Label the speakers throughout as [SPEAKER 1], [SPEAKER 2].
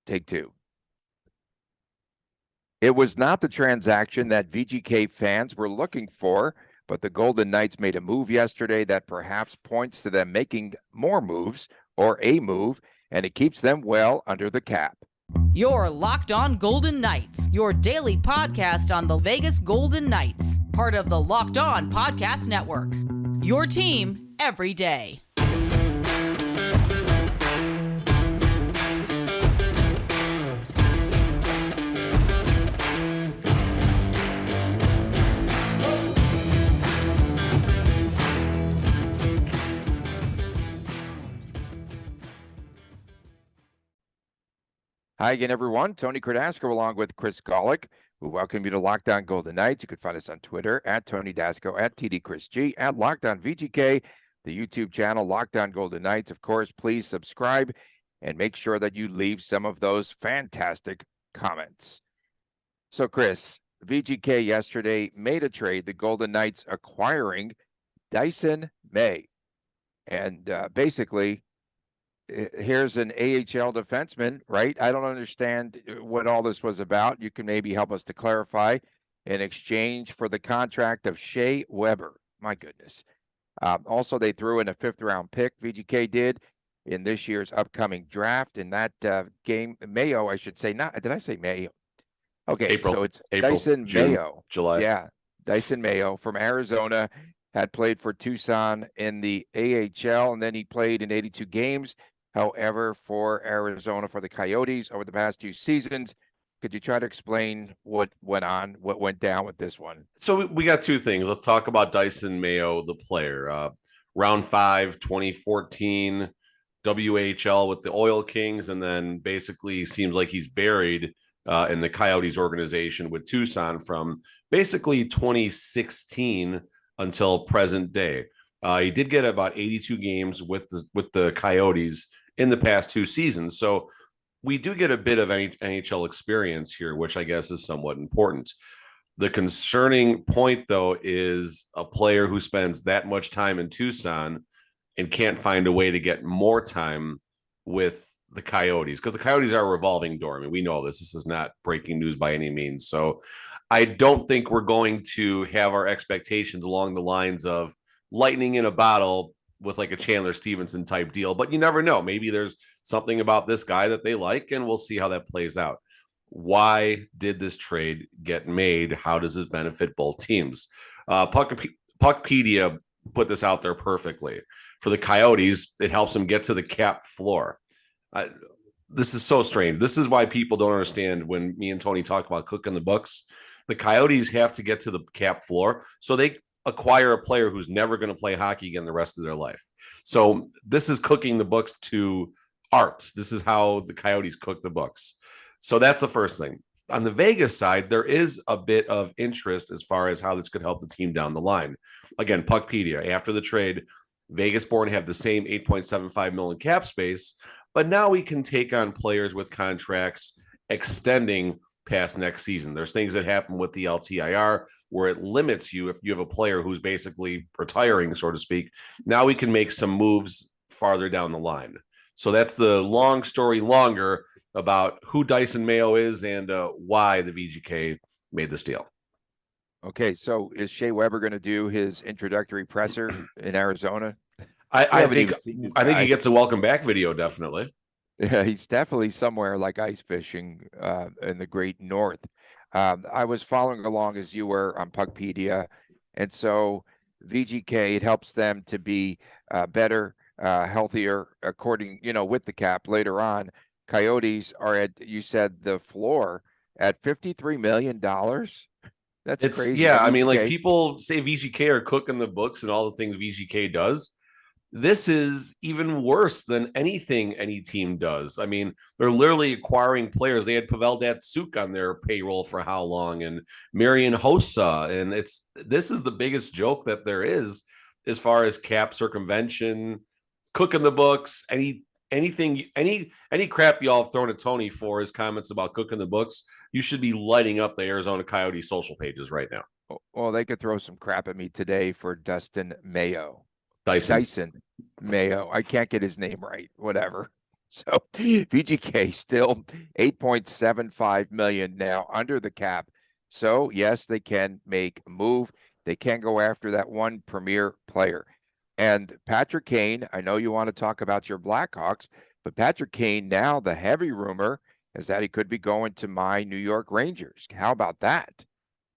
[SPEAKER 1] Take two. It was not the transaction that VGK fans were looking for, but the Golden Knights made a move yesterday that perhaps points to them making more moves or a move, and it keeps them well under the cap.
[SPEAKER 2] You're Locked On Golden Knights, your daily podcast on the Vegas Golden Knights, part of the Locked On Podcast Network. Your team every day.
[SPEAKER 1] Hi again, everyone. Tony Cardasco along with Chris Golick. We welcome you to Locked On Golden Knights. You can find us on Twitter at Tony Dasco, at TDChrisG, at Locked On VGK, the YouTube channel Locked On Golden Knights. Of course, please subscribe and make sure that you leave some of those fantastic comments. So, Chris, VGK yesterday made a trade, the Golden Knights acquiring Dysin Mayo. And basically, here's an AHL defenseman, right? I don't understand what all this was about. You can maybe help us to clarify. In exchange for the contract of Shea Weber. My goodness. Also, they threw in a fifth-round pick, VGK did, in this year's upcoming draft. In that game, Mayo, I should say. Not, did I say Mayo? Okay, April, so it's Dysin Mayo.
[SPEAKER 3] July.
[SPEAKER 1] Yeah, Dysin Mayo from Arizona, had played for Tucson in the AHL, and then he played in 82 games. However, for Arizona, for the Coyotes over the past two seasons, could you try to explain what went on, what went down with this one?
[SPEAKER 3] So we got two things. Let's talk about Dysin Mayo, the player. Round 5, 2014, WHL with the Oil Kings, and then basically seems like he's buried in the Coyotes organization with Tucson from basically 2016 until present day. He did get about 82 games with the Coyotes in the past two seasons. So we do get a bit of NHL experience here, which I guess is somewhat important. The concerning point, though, is a player who spends that much time in Tucson and can't find a way to get more time with the Coyotes, because the Coyotes are a revolving door. I mean, we know this. This is not breaking news by any means. So I don't think we're going to have our expectations along the lines of lightning in a bottle with like a Chandler Stevenson type deal, but you never know. Maybe there's something about this guy that they like, and we'll see how that plays out. Why did this trade get made? How does this benefit both teams? Puckpedia put this out there perfectly. For the Coyotes, it helps them get to the cap floor. This is so strange. This is why people don't understand when me and Tony talk about cooking the books. The Coyotes have to get to the cap floor, so they acquire a player who's never going to play hockey again the rest of their life. So this is cooking the books to art. This is how the Coyotes cook the books. So that's the first thing. On the Vegas side, there is a bit of interest as far as how this could help the team down the line. Again, Puckpedia, after the trade, Vegas-born have the same $8.75 million cap space, but now we can take on players with contracts extending past next season. There's things that happen with the LTIR where it limits you if you have a player who's basically retiring, so to speak. Now we can make some moves farther down the line. So that's the long story longer about who Dysin Mayo is and why the VGK made this deal.
[SPEAKER 1] Okay, so is Shea Weber going to do his introductory presser in Arizona?
[SPEAKER 3] I think he gets a welcome back video, definitely.
[SPEAKER 1] Yeah, he's definitely somewhere like ice fishing in the great north. I was following along as you were on Puckpedia, and so VGK, it helps them to be better, healthier, according, with the cap later on. Coyotes are at, you said, the floor at $53 million. That's crazy.
[SPEAKER 3] Yeah, I mean, like people say VGK are cooking the books and all the things VGK does. This is even worse than anything any team does. I mean, they're literally acquiring players. They had Pavel Datsyuk on their payroll for how long, and Marian Hossa, and this is the biggest joke that there is as far as cap circumvention, cooking the books, any crap y'all have thrown at Tony for his comments about cooking the books. You should be lighting up the Arizona Coyotes social pages right now.
[SPEAKER 1] Well, they could throw some crap at me today for Dysin Mayo.
[SPEAKER 3] Dysin
[SPEAKER 1] Mayo. I can't get his name right. Whatever. So VGK still 8.75 million now under the cap. So yes, they can make a move. They can go after that one premier player. And Patrick Kane, I know you want to talk about your Blackhawks, but Patrick Kane, now the heavy rumor is that he could be going to my New York Rangers. How about that?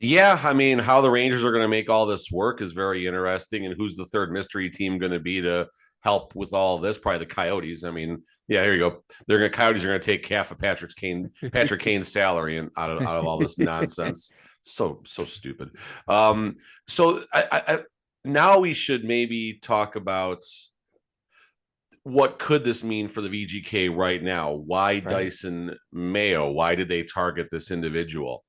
[SPEAKER 3] Yeah, I mean, how the Rangers are going to make all this work is very interesting. And who's the third mystery team going to be to help with all of this? Probably the Coyotes. I mean, yeah, here you go. Coyotes are going to take half of Patrick Kane's salary and out of all this nonsense. So stupid. So I now we should maybe talk about what could this mean for the VGK right now? Why Dysin Mayo? Why did they target this individual?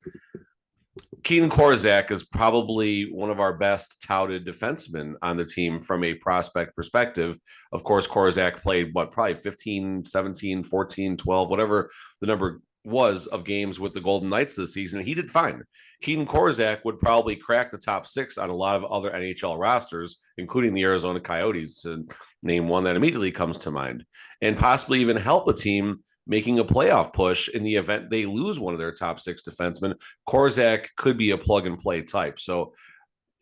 [SPEAKER 3] Keenan Korczak is probably one of our best touted defensemen on the team from a prospect perspective. Of course, Korczak played probably 15, 17, 14, 12, whatever the number was of games with the Golden Knights this season. He did fine. Keenan Korczak would probably crack the top 6 on a lot of other NHL rosters, including the Arizona Coyotes, to name one that immediately comes to mind, and possibly even help a team making a playoff push in the event they lose one of their top 6 defensemen. Korczak could be a plug-and-play type. So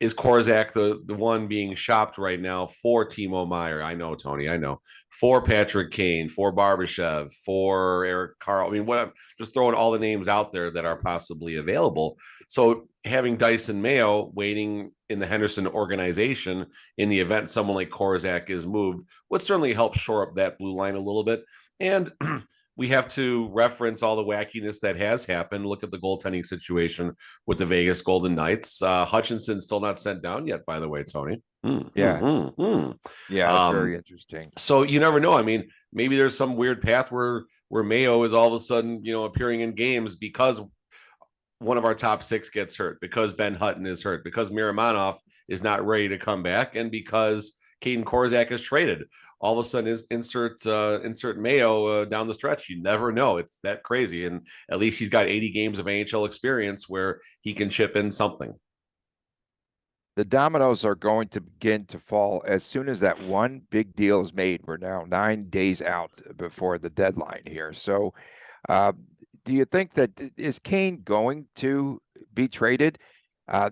[SPEAKER 3] is Korczak the one being shopped right now for Timo Meier? I know, Tony, I know. For Patrick Kane, for Barbashev, for Eric Carl. I mean, I'm just throwing all the names out there that are possibly available. So having Dysin Mayo waiting in the Henderson organization in the event someone like Korczak is moved would certainly help shore up that blue line a little bit. And we have to reference all the wackiness that has happened. Look at the goaltending situation with the Vegas Golden Knights. Hutchinson still not sent down yet, by the way, Tony.
[SPEAKER 1] Yeah, very interesting.
[SPEAKER 3] So you never know. I mean, maybe there's some weird path where Mayo is all of a sudden, appearing in games because one of our top 6 gets hurt, because Ben Hutton is hurt, because Miramonov is not ready to come back, and because Caden Korczak is traded. All of a sudden, insert Mayo down the stretch. You never know. It's that crazy. And at least he's got 80 games of NHL experience where he can chip in something.
[SPEAKER 1] The dominoes are going to begin to fall as soon as that one big deal is made. We're now 9 days out before the deadline here. So do you think that is Kane going to be traded?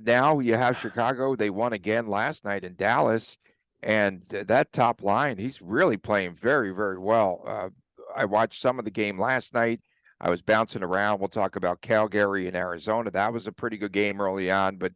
[SPEAKER 1] Now you have Chicago. They won again last night in Dallas. And that top line, he's really playing very, very well. I watched some of the game last night. I was bouncing around. We'll talk about Calgary and Arizona. That was a pretty good game early on. But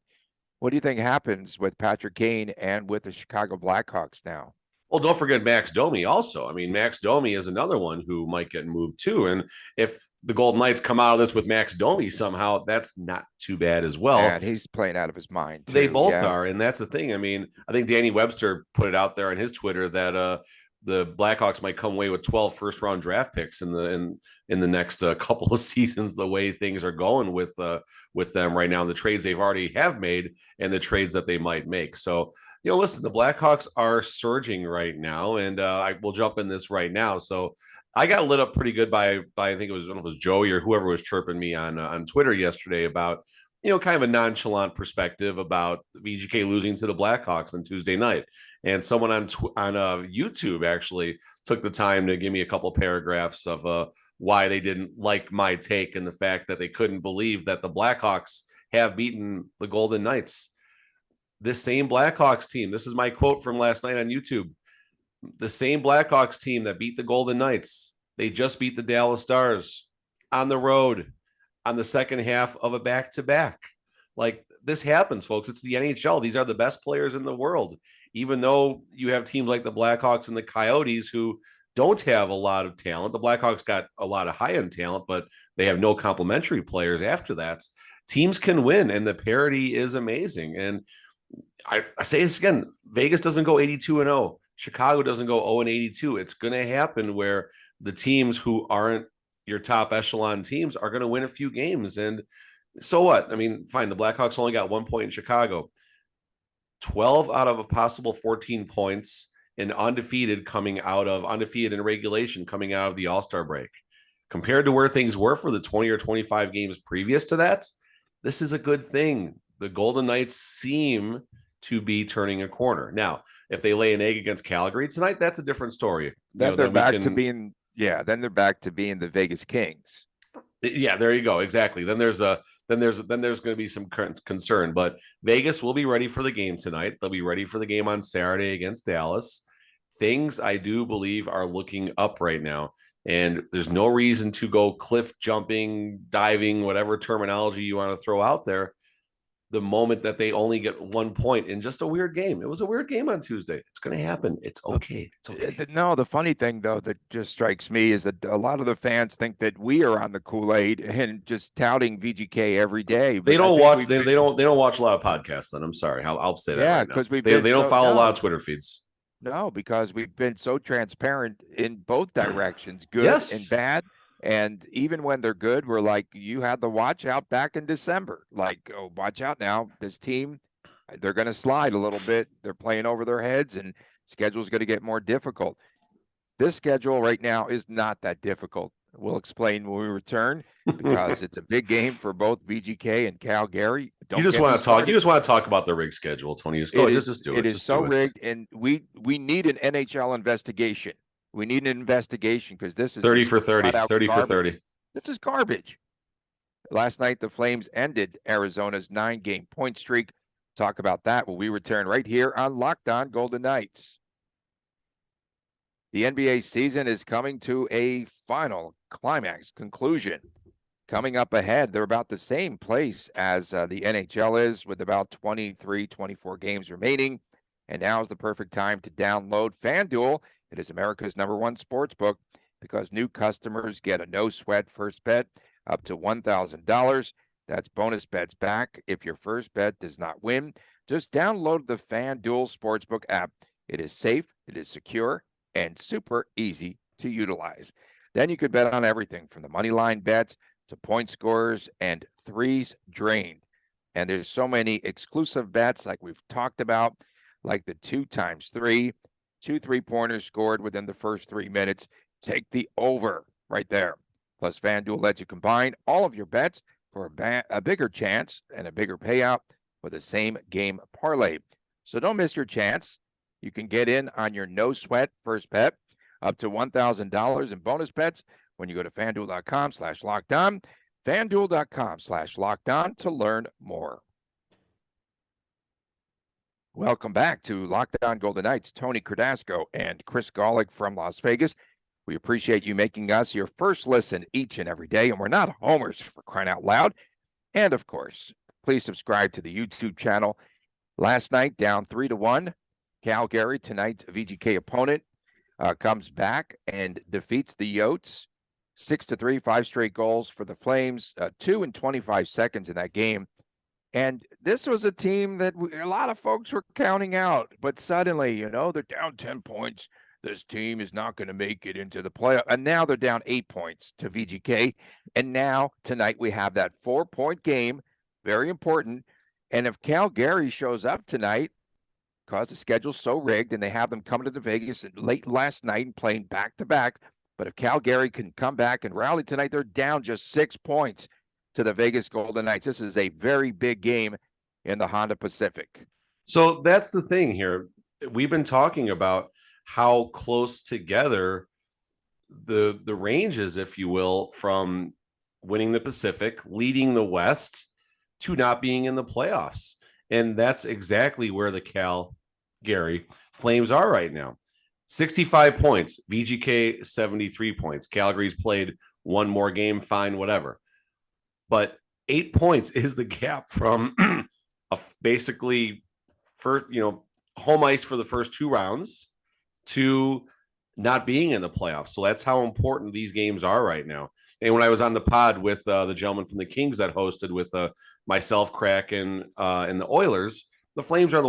[SPEAKER 1] what do you think happens with Patrick Kane and with the Chicago Blackhawks now?
[SPEAKER 3] Well, don't forget Max Domi also. I mean, Max Domi is another one who might get moved too. And if the Golden Knights come out of this with Max Domi somehow, that's not too bad as well.
[SPEAKER 1] And he's playing out of his mind too.
[SPEAKER 3] They both are. And that's the thing. I mean, I think Danny Webster put it out there on his Twitter that the Blackhawks might come away with 12 first-round draft picks in the next couple of seasons, the way things are going with them right now, and the trades they've already have made and the trades that they might make. So, listen, the Blackhawks are surging right now, and I will jump in this right now. So I got lit up pretty good by I think I don't know if it was Joey or whoever was chirping me on Twitter yesterday about, kind of a nonchalant perspective about VGK losing to the Blackhawks on Tuesday night. And someone on YouTube actually took the time to give me a couple paragraphs of why they didn't like my take and the fact that they couldn't believe that the Blackhawks have beaten the Golden Knights. This same Blackhawks team, this is my quote from last night on YouTube, the same Blackhawks team that beat the Golden Knights, they just beat the Dallas Stars on the road on the second half of a back-to-back. Like, this happens, folks. It's the NHL. These are the best players in the world. Even though you have teams like the Blackhawks and the Coyotes who don't have a lot of talent. The Blackhawks got a lot of high-end talent, but they have no complementary players after that. Teams can win, and the parity is amazing. And I say this again, Vegas doesn't go 82-0. Chicago doesn't go 0-82. It's going to happen where the teams who aren't your top echelon teams are going to win a few games. And so what? I mean, fine, the Blackhawks only got 1 point in Chicago. 12 out of a possible 14 points and undefeated in regulation coming out of the All-Star break. Compared to where things were for the 20 or 25 games previous to that, this is a good thing. The Golden Knights seem to be turning a corner. Now, if they lay an egg against Calgary tonight, that's a different story.
[SPEAKER 1] Then they're back to being Yeah, then they're back to being the Vegas Kings.
[SPEAKER 3] Yeah, there you go. Exactly. Then there's going to be some current concern, but Vegas will be ready for the game tonight. They'll be ready for the game on Saturday against Dallas. Things I do believe are looking up right now, and there's no reason to go cliff jumping, diving, whatever terminology you want to throw out there. The moment that they only get 1 point in just a weird game. It was a weird game on Tuesday. It's going to happen. It's okay. It's okay.
[SPEAKER 1] No, the funny thing though that just strikes me is that a lot of the fans think that we are on the Kool-Aid and just touting VGK every day.
[SPEAKER 3] They don't watch. They don't watch a lot of podcasts. Then I'm sorry. I'll say that.
[SPEAKER 1] Yeah,
[SPEAKER 3] right
[SPEAKER 1] because
[SPEAKER 3] they don't follow a lot of Twitter feeds.
[SPEAKER 1] No, because we've been so transparent in both directions, good
[SPEAKER 3] Yes.
[SPEAKER 1] and bad. And even when they're good, we're like, you had the watch out back in December. Like, oh, watch out now. This team, they're going to slide a little bit. They're playing over their heads and schedule's going to get more difficult. This schedule right now is not that difficult. We'll explain when we return because it's a big game for both VGK and Calgary.
[SPEAKER 3] You just want to talk about the rigged schedule, Tony. Just do it.
[SPEAKER 1] It is so rigged, and we need an NHL investigation. We need an investigation because this is
[SPEAKER 3] 30 for 30. 30 for 30.
[SPEAKER 1] This is garbage. Last night, the Flames ended Arizona's 9-game point streak. Talk about that when we return right here on Locked On Golden Knights. The NBA season is coming to a final climax conclusion. Coming up ahead, they're about the same place as the NHL is with about 23, 24 games remaining. And now is the perfect time to download FanDuel. It is America's #1 sportsbook because new customers get a no-sweat first bet up to $1,000. That's bonus bets back if your first bet does not win. Just download the FanDuel Sportsbook app. It is safe, it is secure, and super easy to utilize. Then you could bet on everything from the money line bets to point scorers and threes drained. And there's so many exclusive bets like we've talked about, like the 2x3, 2 3-pointers scored within the first 3 minutes. Take the over right there. Plus, FanDuel lets you combine all of your bets for a bigger chance and a bigger payout with the same game parlay. So don't miss your chance. You can get in on your no-sweat first bet up to $1,000 in bonus bets when you go to FanDuel.com/lockedon, FanDuel.com/lockedon to learn more. Welcome back to Locked On Golden Knights. Tony Cardasco and Chris Golick from Las Vegas. We appreciate you making us your first listen each and every day, and we're not homers for crying out loud. And, of course, please subscribe to the YouTube channel. Last night, down 3-1. Calgary, tonight's VGK opponent, comes back and defeats the Yotes 6-3, 5 straight goals for the Flames, 2 in 25 seconds in that game. And this was a team that a lot of folks were counting out, but suddenly, they're down 10 points. This team is not going to make it into the playoff. And now they're down 8 points to VGK. And now tonight we have that 4-point game, very important. And if Calgary shows up tonight, because the schedule's so rigged and they have them coming to Vegas late last night and playing back-to-back, but if Calgary can come back and rally tonight, they're down just 6 points to the Vegas Golden Knights. This is a very big game in the Honda Pacific.
[SPEAKER 3] So that's the thing here. We've been talking about how close together the range is, if you will, from winning the Pacific, leading the West, to not being in the playoffs. And that's exactly where the Calgary Flames are right now. 65 points, VGK 73 points. Calgary's played one more game, fine, whatever. But 8 points is the gap from basically first, home ice for the first 2 rounds to not being in the playoffs. So that's how important these games are right now. And when I was on the pod with the gentleman from the Kings that hosted with myself, Kraken, and the Oilers, the Flames are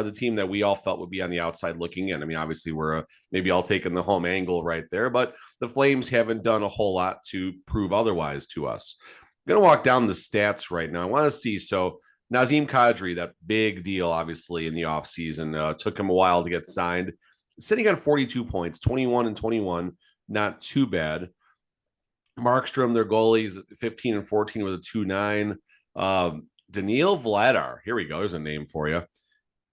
[SPEAKER 3] the team that we all felt would be on the outside looking in. I mean, obviously we're maybe all taking the home angle right there, but the Flames haven't done a whole lot to prove otherwise to us. I'm going to walk down the stats right now. I want to see. So Nazem Kadri, that big deal, obviously, in the offseason, took him a while to get signed. Sitting on 42 points, 21 and 21, not too bad. Markstrom, their goalies, 15 and 14 with a 2.9. Daniil Vladar, here we go. There's a name for you.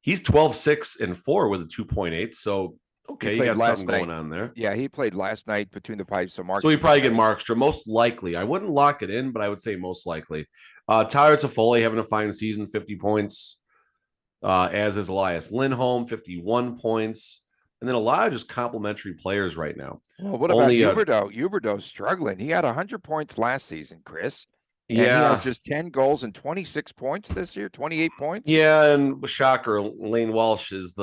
[SPEAKER 3] He's 12, 6 and 4 with a 2.8. So Okay, you got something going on there.
[SPEAKER 1] Yeah, he played last night between the pipes. So
[SPEAKER 3] we probably get Markstrom, most likely. I wouldn't lock it in, but I would say most likely. Tyler Toffoli having a fine season, 50 points, as is Elias Lindholm, 51 points. And then a lot of just complimentary players right now.
[SPEAKER 1] Well, what about Huberdeau? Huberdeau's struggling. He had 100 points last season, Chris. And he has just 10 goals and 26 points this year, 28 points.
[SPEAKER 3] Yeah, and shocker, Lane Walsh is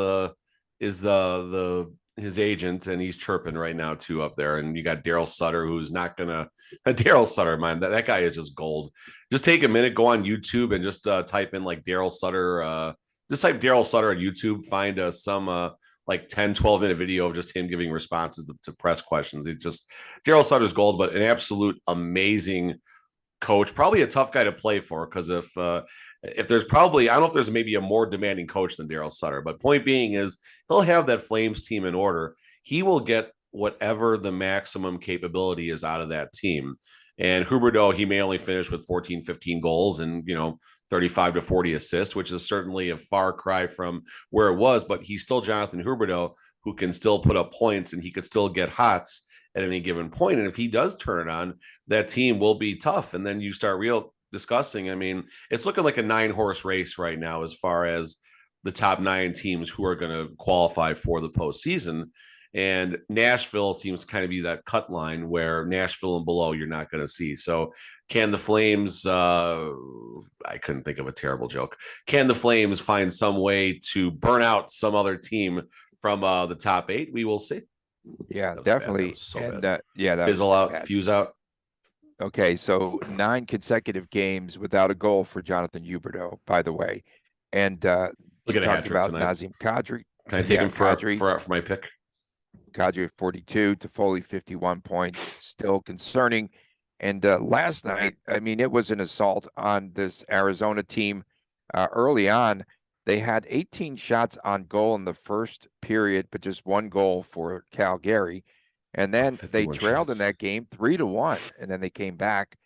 [SPEAKER 3] his agent, and he's chirping right now too up there. And you got Daryl Sutter, who's not gonna Daryl Sutter, man. That guy is just gold. Just take a minute, go on YouTube, and just type in like Daryl Sutter. Just type Daryl Sutter on YouTube. Find some like 10, 12-minute video of just him giving responses to press questions. It's just Daryl Sutter's gold, but an absolute amazing coach. Probably a tough guy to play for, because if there's probably, I don't know if there's maybe a more demanding coach than Daryl Sutter, but point being is he'll have that Flames team in order. He will get whatever the maximum capability is out of that team. And Huberdeau, he may only finish with 14, 15 goals and, 35 to 40 assists, which is certainly a far cry from where it was, but he's still Jonathan Huberdeau, who can still put up points, and he could still get hots at any given point. And if he does turn it on, that team will be tough. And then you start discussing. I mean, it's looking like a 9-horse race right now as far as the top 9 teams who are going to qualify for the postseason. And Nashville seems to kind of be that cut line where Nashville and below you're not going to see. So can the Flames, I couldn't think of a terrible joke. Can the Flames find some way to burn out some other team from the top 8? We will see.
[SPEAKER 1] Yeah, definitely.
[SPEAKER 3] Fizzle out, fuse out.
[SPEAKER 1] Okay, so 9 consecutive games without a goal for Jonathan Huberdeau, by the way. And
[SPEAKER 3] look at a hat trick
[SPEAKER 1] about
[SPEAKER 3] tonight.
[SPEAKER 1] Nazem Kadri.
[SPEAKER 3] Can I take him for my pick?
[SPEAKER 1] Kadri 42, Toffoli 51 points, still concerning. And last night, I mean, it was an assault on this Arizona team. Early on, they had 18 shots on goal in the first period, but just 1 goal for Calgary. And then they trailed in that game 3-1, and then they came back.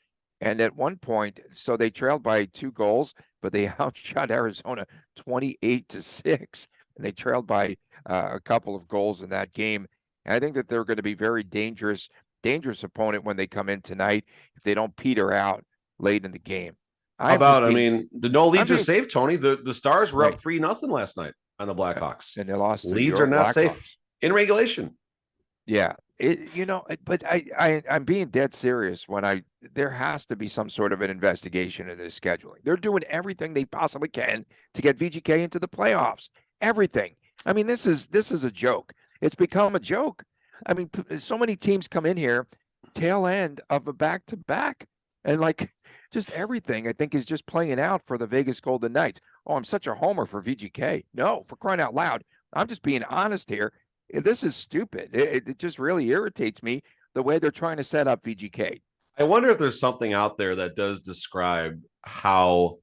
[SPEAKER 1] And at one point, so they trailed by 2 goals, but they outshot Arizona 28-6, and they trailed by a couple of goals in that game. And I think that they're going to be very dangerous opponent when they come in tonight if they don't peter out late in the game.
[SPEAKER 3] The no leads are safe, Tony. The Stars were up 3-0 last night on the Blackhawks,
[SPEAKER 1] and they lost.
[SPEAKER 3] Leads are not safe in regulation.
[SPEAKER 1] Yeah, but I'm being dead serious when there has to be some sort of an investigation in this scheduling. They're doing everything they possibly can to get VGK into the playoffs. Everything. I mean, this is a joke. It's become a joke. I mean, so many teams come in here, tail end of a back-to-back, and just everything I think is just playing out for the Vegas Golden Knights. Oh, I'm such a homer for VGK. No, for crying out loud. I'm just being honest here. This is stupid. It just really irritates me the way they're trying to set up VGK.
[SPEAKER 3] I wonder if there's something out there that does describe how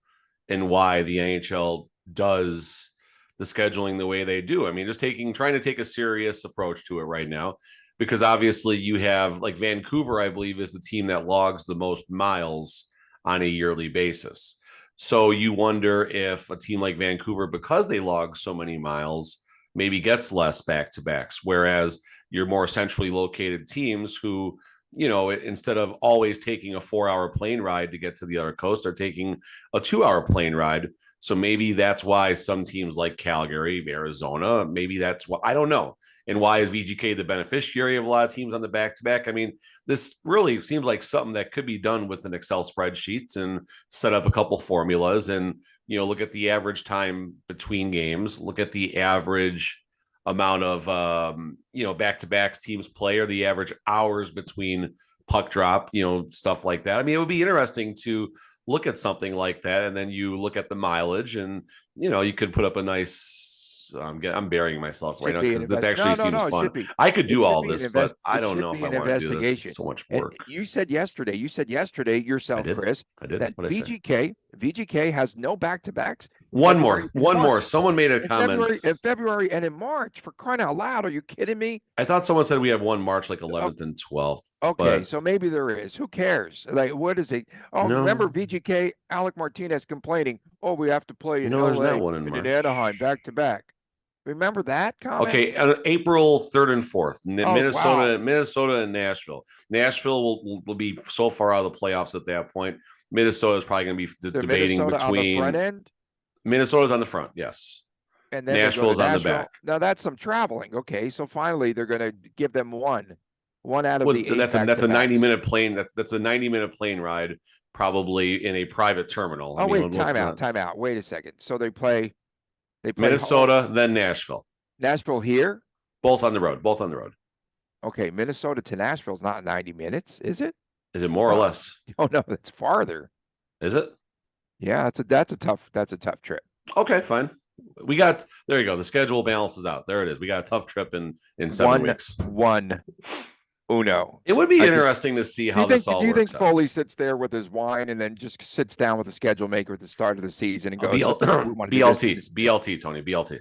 [SPEAKER 3] and why the NHL does the scheduling the way they do. I mean, trying to take a serious approach to it right now, because obviously you have Vancouver, I believe, is the team that logs the most miles on a yearly basis. So you wonder if a team like Vancouver, because they log so many miles, maybe gets less back-to-backs, whereas your more centrally located teams who, instead of always taking a 4-hour plane ride to get to the other coast, are taking a 2-hour plane ride. So maybe that's why some teams like Calgary, Arizona, maybe that's what, I don't know. And why is VGK the beneficiary of a lot of teams on the back-to-back? I mean, this really seems like something that could be done with an Excel spreadsheet and set up a couple formulas and, look at the average time between games, look at the average amount of, back-to-backs teams play, or the average hours between puck drop, stuff like that. I mean, it would be interesting to look at something like that, and then you look at the mileage, and you could put up a nice. I'm burying myself right now because this actually seems fun. I could do all this, but I don't know if I want to do this. It's so much work.
[SPEAKER 1] And you said yesterday yourself, Chris, that VGK has no back-to-backs.
[SPEAKER 3] One more. Someone made a comment
[SPEAKER 1] in February and in March. For crying out loud, are you kidding me?
[SPEAKER 3] I thought someone said we have one March, 11th and 12th.
[SPEAKER 1] Okay, so maybe there is. Who cares? What is it? Oh, no. Remember VGK, Alec Martinez complaining, we have to play in LA
[SPEAKER 3] there's not one in
[SPEAKER 1] Anaheim back-to-back. Remember that comment?
[SPEAKER 3] Okay, April 3rd and 4th,
[SPEAKER 1] Wow.
[SPEAKER 3] Minnesota and Nashville. Nashville will be so far out of the playoffs at that point. Minnesota is probably going to be debating
[SPEAKER 1] Minnesota on the front
[SPEAKER 3] between
[SPEAKER 1] end,
[SPEAKER 3] Minnesota's on the front, yes.
[SPEAKER 1] and then they go to
[SPEAKER 3] Nashville's on the
[SPEAKER 1] Nashville.
[SPEAKER 3] back.
[SPEAKER 1] Now that's some traveling. Okay, so finally they're going to give them one out of
[SPEAKER 3] Well,
[SPEAKER 1] the 8
[SPEAKER 3] that's
[SPEAKER 1] back
[SPEAKER 3] a
[SPEAKER 1] to backs.
[SPEAKER 3] 90-minute plane. That's a 90-minute plane ride, probably in a private terminal.
[SPEAKER 1] Oh, wait, time out. Wait a second. So they play
[SPEAKER 3] Minnesota,
[SPEAKER 1] home.
[SPEAKER 3] then Nashville.
[SPEAKER 1] Nashville here?
[SPEAKER 3] Both on the road.
[SPEAKER 1] Okay, Minnesota to Nashville is not 90 minutes, is it?
[SPEAKER 3] Is it more or less?
[SPEAKER 1] Oh no, it's farther.
[SPEAKER 3] Is it?
[SPEAKER 1] Yeah, that's a tough trip.
[SPEAKER 3] Okay, fine. There you go. The schedule balances out. There it is. We got a tough trip in 7 weeks.
[SPEAKER 1] Uno.
[SPEAKER 3] It would be interesting to see how this all works.
[SPEAKER 1] Do you think Foley sits there with his wine and then just sits down with the schedule maker at the start of the season and goes,
[SPEAKER 3] BLT, Tony, BLT.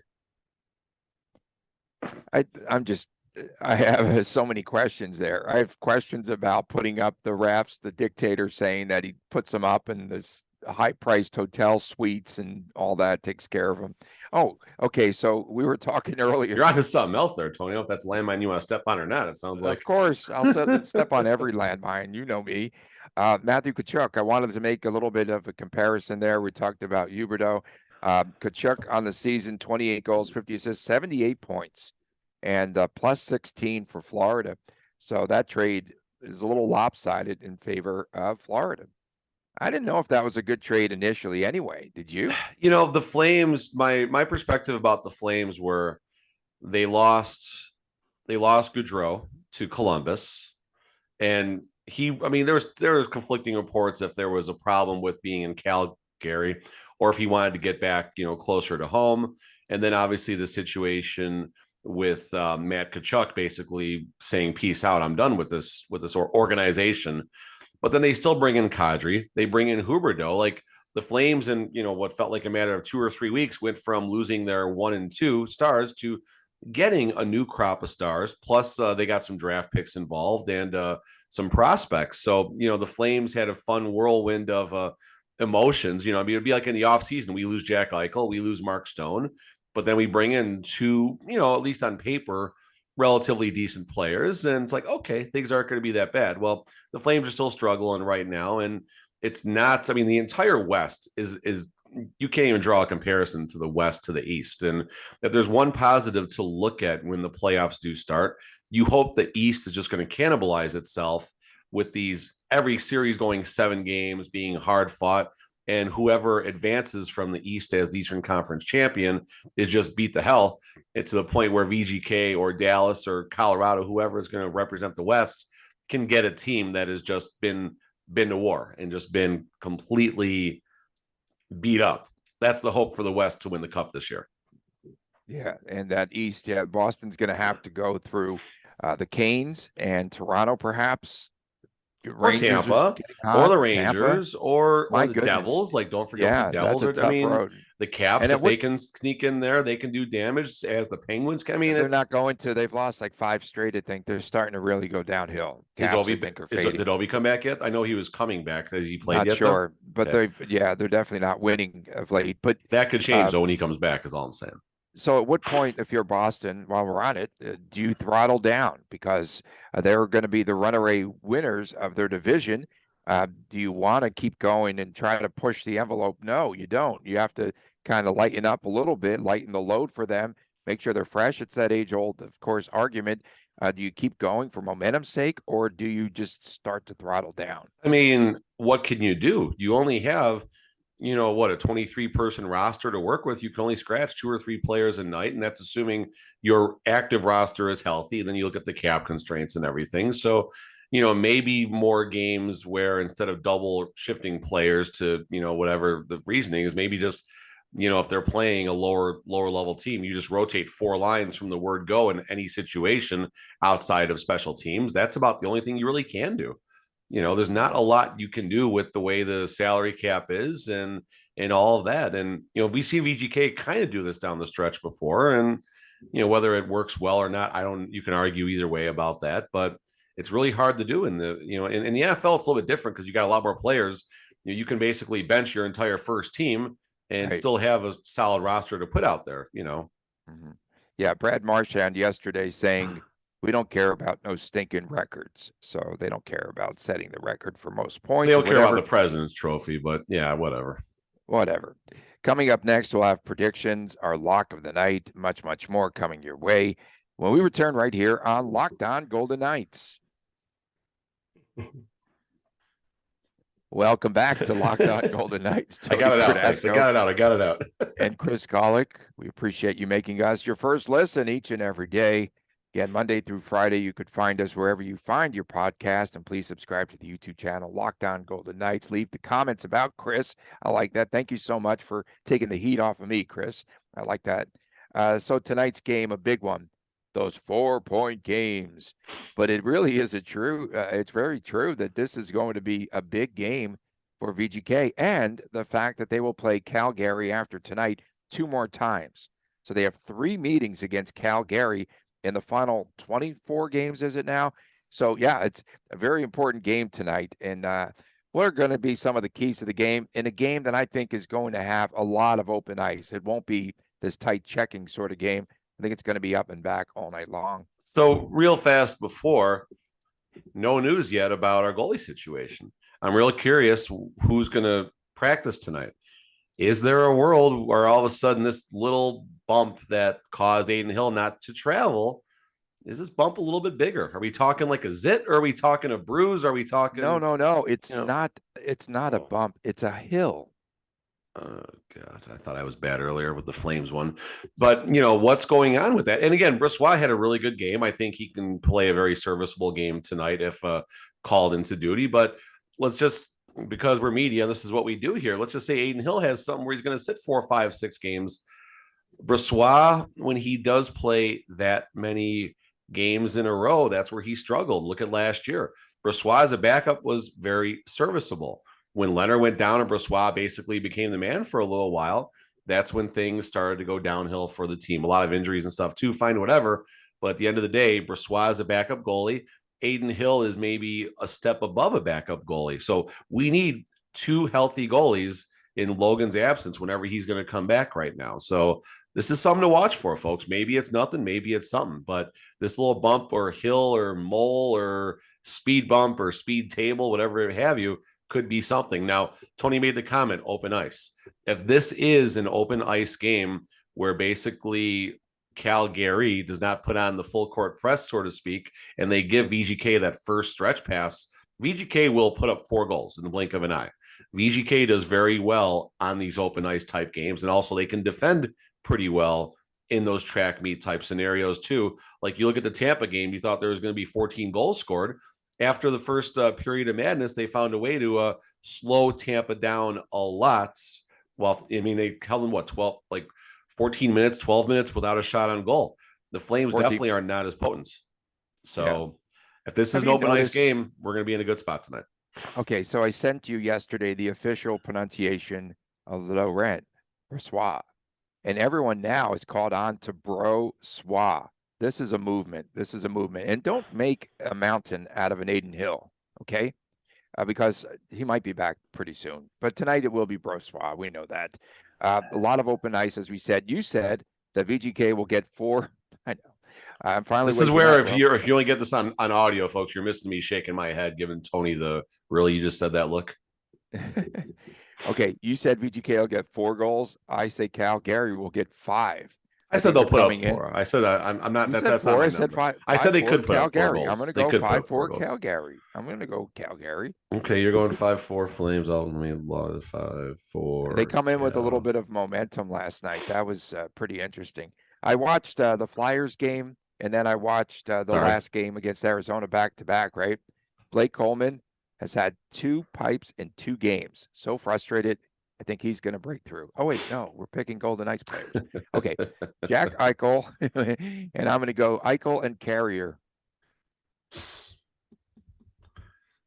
[SPEAKER 1] I have so many questions there. I have questions about putting up the refs, the dictator saying that he puts them up in this high-priced hotel suites and all that takes care of them. Oh, okay. So we were talking earlier.
[SPEAKER 3] You're on to something else there, Tony. If that's landmine you want to step on or not, it sounds like.
[SPEAKER 1] Of course, I'll step on every landmine. You know me. Matthew Tkachuk, I wanted to make a little bit of a comparison there. We talked about Huberdeau. Tkachuk on the season, 28 goals, 50 assists, 78 points, and plus 16 for Florida. So that trade is a little lopsided in favor of Florida. I didn't know if that was a good trade initially anyway. Did you?
[SPEAKER 3] The Flames, my perspective about the Flames were they lost Gaudreau to Columbus. And there was conflicting reports if there was a problem with being in Calgary or if he wanted to get back, closer to home. And then obviously the situation with Matt Tkachuk basically saying, peace out, I'm done with this organization. But then they still bring in Kadri. They bring in Huberdeau. Like the Flames in, what felt like a matter of 2 or 3 weeks went from losing their 1 and 2 stars to getting a new crop of stars. Plus they got some draft picks involved and some prospects. So, the Flames had a fun whirlwind of emotions. It'd be like in the offseason, we lose Jack Eichel, we lose Mark Stone, but then we bring in 2, at least on paper, relatively decent players. And it's like, okay, things aren't going to be that bad. Well, the Flames are still struggling right now. And it's not, the entire West is you can't even draw a comparison to the West to the East. And if there's one positive to look at when the playoffs do start, you hope the East is just going to cannibalize itself with every series going 7 games, being hard fought. And whoever advances from the East as the Eastern Conference champion is just beat the hell. It's to the point where VGK or Dallas or Colorado, whoever is going to represent the West, can get a team that has just been to war and just been completely beat up. That's the hope for the West to win the Cup this year.
[SPEAKER 1] Yeah, and that East, Boston's going to have to go through the Canes and Toronto, perhaps.
[SPEAKER 3] Or Tampa, or the Rangers, or the Devils. Like, don't forget the Devils. The Caps, if they can sneak in there, they can do damage as the Penguins.
[SPEAKER 1] They're not going to. They've lost like 5 straight. I think they're starting to really go downhill.
[SPEAKER 3] Did Ovi come back yet? I know he was coming back. Has he played yet?
[SPEAKER 1] Not sure, but they're definitely not winning of late. But
[SPEAKER 3] that could change when he comes back. Is all I'm saying.
[SPEAKER 1] So at what point, if you're Boston, while we're on it, do you throttle down? Because they're going to be the runaway winners of their division. Do you want to keep going and try to push the envelope? No, you don't. You have to kind of lighten up a little bit, lighten the load for them, make sure they're fresh. It's that age-old, of course, argument. Do you keep going for momentum's sake, or do you just start to throttle down?
[SPEAKER 3] What can you do? You only have a 23-person roster to work with. You can only scratch 2 or 3 players a night, and that's assuming your active roster is healthy. Then you look at the cap constraints and everything. So, maybe more games where instead of double shifting players to, whatever the reasoning is, maybe just, if they're playing a lower level team, you just rotate 4 lines from the word go in any situation outside of special teams. That's about the only thing you really can do. There's not a lot you can do with the way the salary cap is and all of that. And, we see VGK kind of do this down the stretch before. And, whether it works well or not, you can argue either way about that, but it's really hard to do in the NFL. It's a little bit different because you got a lot more players. You can basically bench your entire first team and still have a solid roster to put out there,
[SPEAKER 1] Mm-hmm. Yeah, Brad Marchand yesterday saying we don't care about no stinking records. So they don't care about setting the record for most points.
[SPEAKER 3] They don't
[SPEAKER 1] or
[SPEAKER 3] care about
[SPEAKER 1] whatever.
[SPEAKER 3] the President's Trophy, but yeah, whatever.
[SPEAKER 1] Whatever. Coming up next, we'll have predictions, our lock of the night, much, much more coming your way when we return right here on Locked On Golden Knights. Welcome back to Locked On Golden Knights.
[SPEAKER 3] I got it out. Thanks. I got it out.
[SPEAKER 1] And Chris Golick, we appreciate you making us your first listen each and every day. Again, Monday through Friday, you could find us wherever you find your podcast. And please subscribe to the YouTube channel, Locked On Golden Knights. Leave the comments about Chris. I like that. Thank you so much for taking the heat off of me, Chris. I like that. So tonight's game, a big one. Those 4-point games. But it really is it's very true that this is going to be a big game for VGK, and the fact that they will play Calgary after tonight 2 more times. So they have 3 meetings against Calgary in the final 24 games, is it now? So, yeah, it's a very important game tonight. And what are going to be some of the keys to the game in a game that I think is going to have a lot of open ice? It won't be this tight checking sort of game. I think it's going to be up and back all night long.
[SPEAKER 3] So real fast before, no news yet about our goalie situation. I'm real curious who's going to practice tonight. Is there a world where all of a sudden this little bump that caused Adin Hill not to travel, is this bump a little bit bigger? Are we talking like a zit, or are we talking a bruise? Are we talking?
[SPEAKER 1] No. It's not a bump. It's a hill.
[SPEAKER 3] Oh, God, I thought I was bad earlier with the Flames one. But, what's going on with that? And again, Brossoit had a really good game. I think he can play a very serviceable game tonight if called into duty. But let's just, because we're media, this is what we do here. Let's just say Adin Hill has something where he's going to sit 4, 5, 6 games. Brossoit, when he does play that many games in a row, that's where he struggled. Look at last year. Brossoit as a backup was very serviceable. When Leonard went down and Brossoit basically became the man for a little while, that's when things started to go downhill for the team. A lot of injuries and stuff too, fine, whatever. But at the end of the day, Brossoit is a backup goalie. Adin Hill is maybe a step above a backup goalie. So we need 2 healthy goalies in Logan's absence whenever he's going to come back right now. So this is something to watch for, folks. Maybe it's nothing, maybe it's something. But this little bump or hill or mole or speed bump or speed table, whatever have you, could be something. Now, Tony made the comment, open ice. If this is an open ice game where basically Calgary does not put on the full court press, so to speak, and they give VGK that first stretch pass, VGK will put up 4 goals in the blink of an eye. VGK does very well on these open ice type games, and also they can defend pretty well in those track meet type scenarios too. Like you look at the Tampa game, you thought there was going to be 14 goals scored. After the first period of madness, they found a way to slow Tampa down a lot. Well, I mean, they held them, 14 minutes, 12 minutes without a shot on goal. The Flames
[SPEAKER 1] 14.
[SPEAKER 3] definitely are not as potent. So if this is an open ice game, we're going to be in a good spot tonight.
[SPEAKER 1] Okay, so I sent you yesterday the official pronunciation of Laurent Brossoit, and everyone now is called on to Brossoit. This is a movement. And don't make a mountain out of an Adin Hill, okay? Because he might be back pretty soon. But tonight it will be Brossoit. We know that. A lot of open ice, as we said. You said that VGK will get 4. I know. I'm finally.
[SPEAKER 3] This is where if you only get this on audio, folks, you're missing me shaking my head, giving Tony the really. You just said that look.
[SPEAKER 1] Okay, you said VGK will get 4 goals. I say Calgary will get 5.
[SPEAKER 3] I said they'll put up 4. I said I'm not. That's
[SPEAKER 1] 4.
[SPEAKER 3] not.
[SPEAKER 1] I said 5.
[SPEAKER 3] I said they could put up 4 goals.
[SPEAKER 1] I'm going to go 5-4 Calgary. I'm going to go Calgary.
[SPEAKER 3] Okay, you're going 5-4 Flames. I'll 5-4.
[SPEAKER 1] They come in with a little bit of momentum last night. That was pretty interesting. I watched the Flyers game, and then I watched the last game against Arizona back to back. Right, Blake Coleman has had 2 pipes in 2 games. So frustrated. I think he's going to break through. Oh, wait, no, we're picking Golden Knights players. Okay, Jack Eichel, and I'm going to go Eichel and Carrier.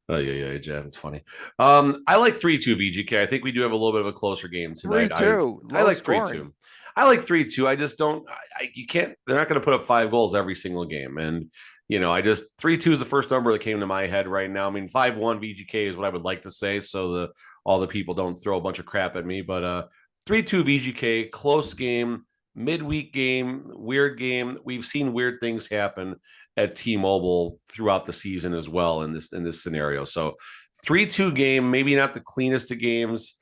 [SPEAKER 3] Oh, yeah, Jeff, it's funny. I like 3-2 VGK. I think we do have a little bit of a closer game tonight.
[SPEAKER 1] 3-2.
[SPEAKER 3] I like 3-2. I like 3-2. I just don't. You can't. They're not going to put up 5 goals every single game, and 3-2 is the first number that came to my head right now. I mean, 5-1 VGK is what I would like to say, so all the people don't throw a bunch of crap at me. But 3-2 VGK, close game, midweek game, weird game. We've seen weird things happen at T-Mobile throughout the season as well in this scenario. So 3-2 game, maybe not the cleanest of games.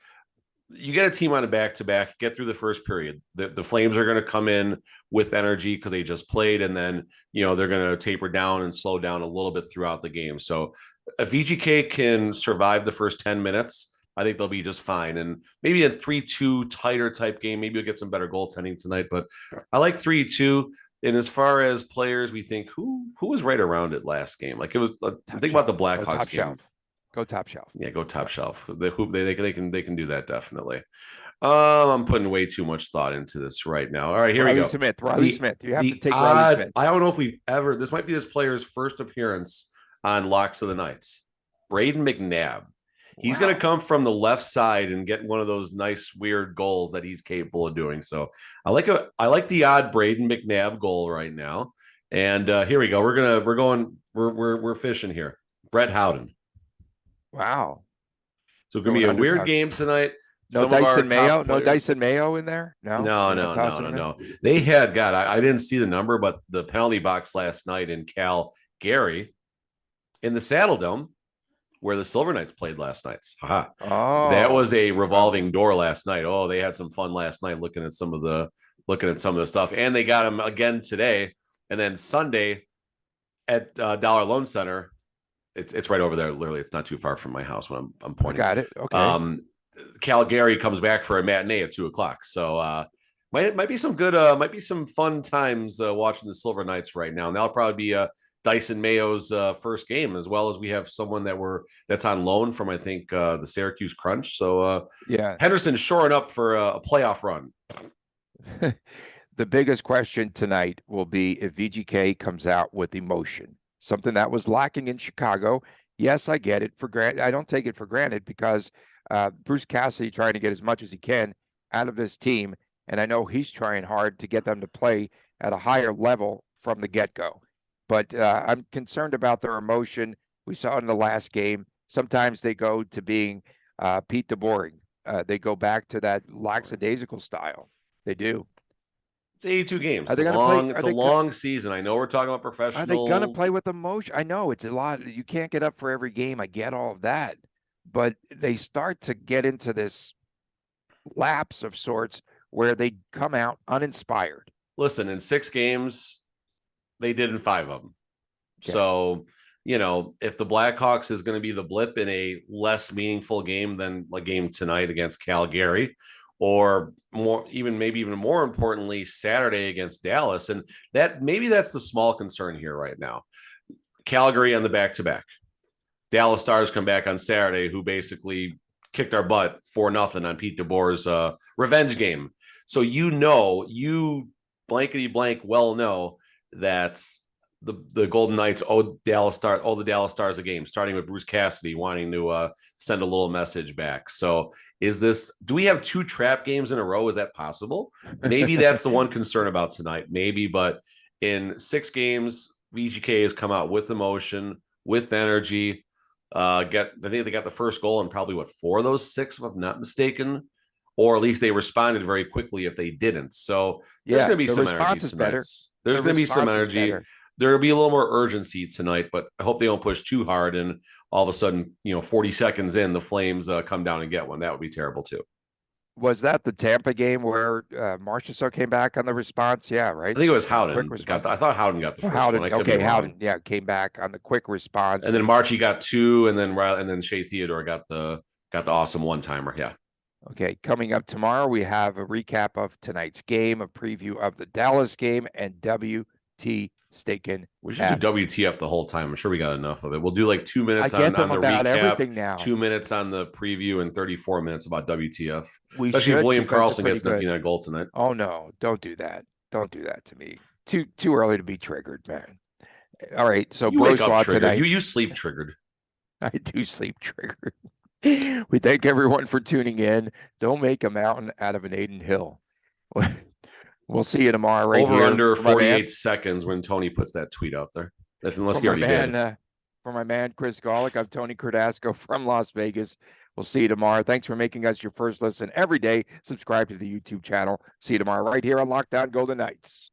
[SPEAKER 3] You get a team on a back-to-back, get through the first period. The Flames are going to come in with energy because they just played, and then, they're going to taper down and slow down a little bit throughout the game. So if VGK can survive the first 10 minutes, I think they'll be just fine. And maybe a 3-2 tighter type game, maybe you'll get some better goaltending tonight, but I like 3-2. And as far as players, we think who was right around it last game? Like it was, think about the Blackhawks game.
[SPEAKER 1] Go top shelf.
[SPEAKER 3] Yeah, go top shelf. They can do that definitely. I'm putting way too much thought into this right now. All right, here we go.
[SPEAKER 1] Riley Smith. You have to take Riley Smith.
[SPEAKER 3] I don't know if we've ever. This might be this player's first appearance on Locks of the Nights. Braden McNabb. He's going to come from the left side and get one of those nice weird goals that he's capable of doing. So I like the odd Braden McNabb goal right now. And here we go. We're fishing here. Brett Howden.
[SPEAKER 1] Wow.
[SPEAKER 3] So it's going to be a weird game tonight.
[SPEAKER 1] No Dysin Mayo? No Dysin Mayo in there? No.
[SPEAKER 3] They had, God, I didn't see the number, but the penalty box last night in Calgary in the Saddle Dome where the Silver Knights played last night. Oh, that was a revolving door last night. Oh, they had some fun last night looking at some of the stuff. And they got them again today. And then Sunday at Dollar Loan Center, it's right over there. Literally, it's not too far from my house when I'm pointing.
[SPEAKER 1] I got it. Okay.
[SPEAKER 3] Calgary comes back for a matinee at 2:00. So might be some good, might be some fun times watching the Silver Knights right now. And that'll probably be Dysin Mayo's first game, as well as we have someone that's on loan from, I think, the Syracuse Crunch. So Henderson's shoring up for a playoff run.
[SPEAKER 1] The biggest question tonight will be if VGK comes out with emotion. Something that was lacking in Chicago. Yes, I get it for granted. I don't take it for granted because Bruce Cassidy trying to get as much as he can out of this team, and I know he's trying hard to get them to play at a higher level from the get-go. But I'm concerned about their emotion. We saw it in the last game. Sometimes they go to being Pete DeBoering. They go back to that lackadaisical style. They do.
[SPEAKER 3] It's 82 games. It's a long season. I know we're talking about professional.
[SPEAKER 1] Are they going to play with emotion? I know it's a lot. You can't get up for every game. I get all of that. But they start to get into this lapse of sorts where they come out uninspired.
[SPEAKER 3] Listen, in 6 games, they did in 5 of them. Okay. So, if the Blackhawks is going to be the blip in a less meaningful game than a game tonight against Calgary, or maybe even more importantly, Saturday against Dallas. And that's the small concern here right now. Calgary on the back-to-back. Dallas Stars come back on Saturday, who basically kicked our butt 4-0 on Pete DeBoer's revenge game. So you blankety blank well know that the Golden Knights owe the Dallas Stars a game, starting with Bruce Cassidy wanting to send a little message back. So do we have 2 trap games in a row? Is that possible? Maybe that's the one concern about tonight. Maybe, but in 6 games, VGK has come out with emotion, with energy. I think they got the first goal in probably 4 of those 6, if I'm not mistaken, or at least they responded very quickly if they didn't. So there's going to be some energy tonight. There's going to be some energy. There'll be a little more urgency tonight, but I hope they don't push too hard and all of a sudden, 40 seconds in, the Flames come down and get one. That would be terrible too.
[SPEAKER 1] Was that the Tampa game where Marchessault came back on the response? Yeah, right.
[SPEAKER 3] I think it was Howden. I thought Howden got the first one.
[SPEAKER 1] Howden, came back on the quick response,
[SPEAKER 3] and then Marchie got 2, and then Shea Theodore got the awesome one-timer. Yeah.
[SPEAKER 1] Okay, coming up tomorrow, we have a recap of tonight's game, a preview of the Dallas game, and WT Staken.
[SPEAKER 3] We should do WTF the whole time. I'm sure we got enough of it. We'll do like 2 minutes on the recap,
[SPEAKER 1] now.
[SPEAKER 3] 2 minutes on the preview, and 34 minutes about WTF. Especially if William Karlsson gets a goal tonight.
[SPEAKER 1] Oh no, don't do that. Don't do that to me. Too early to be triggered, man. All right, so
[SPEAKER 3] you wake up triggered. Tonight. You sleep triggered.
[SPEAKER 1] I do sleep triggered. We thank everyone for tuning in. Don't make a mountain out of an Aiden Hill. We'll see you tomorrow. Right
[SPEAKER 3] over
[SPEAKER 1] here.
[SPEAKER 3] Under 48 seconds when Tony puts that tweet out there. Unless he already did.
[SPEAKER 1] For my man Chris Golick, I'm Tony Cardasco from Las Vegas. We'll see you tomorrow. Thanks for making us your first listen every day. Subscribe to the YouTube channel. See you tomorrow right here on Locked On Golden Knights.